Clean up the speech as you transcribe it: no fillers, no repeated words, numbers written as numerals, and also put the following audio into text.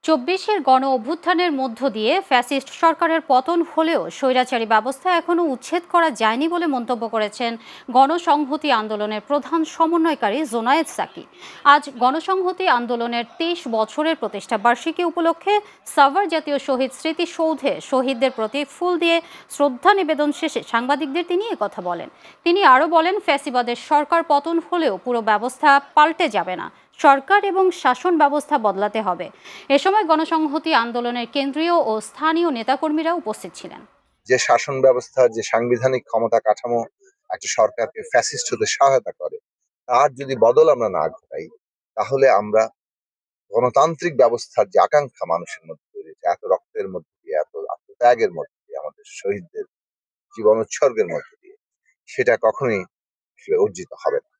চব্বিশের গণ অভ্যুত্থানের মধ্য দিয়ে ফ্যাসিস্ট সরকারের পতন হলেও স্বৈরাচারী ব্যবস্থা এখনও উচ্ছেদ করা যায়নি বলে মন্তব্য করেছেন গণসংহতি আন্দোলনের প্রধান সমন্বয়কারী জোনায়েদ সাকি। আজ গণসংহতি আন্দোলনের ২৩ বছরের প্রতিষ্ঠা বার্ষিকী উপলক্ষে সাভার জাতীয় শহীদ স্মৃতিসৌধে শহীদদের প্রতি ফুল দিয়ে শ্রদ্ধা নিবেদন শেষে সাংবাদিকদের তিনি কথা বলেন। তিনি আরও বলেন, ফ্যাসিবাদের সরকার পতন হলেও পুরো ব্যবস্থা পাল্টে যাবে না, সরকার এবং শাসন ব্যবস্থা বদলাতে হবে। এ সময় গণসংহতি আন্দোলনের কেন্দ্রীয় ও স্থানীয় নেতাকর্মীরা উপস্থিত ছিলেন। যে শাসন ব্যবস্থা, যে সাংবিধানিক ক্ষমতা কাঠামো একটা সরকারকে ফ্যাসিস্ট হতে সহায়তা করে, তার যদি বদল আমরা না ঘটাই, তাহলে আমরা গণতান্ত্রিক ব্যবস্থার যে আকাঙ্ক্ষা মানুষের মধ্যে তৈরি হয়েছে, এত রক্তের মধ্যে দিয়ে, এত আত্মত্যাগের মধ্যে দিয়ে, আমাদের শহীদদের জীবন উৎসর্গের মধ্যে দিয়ে, সেটা কখনোই অর্জিত হবে না।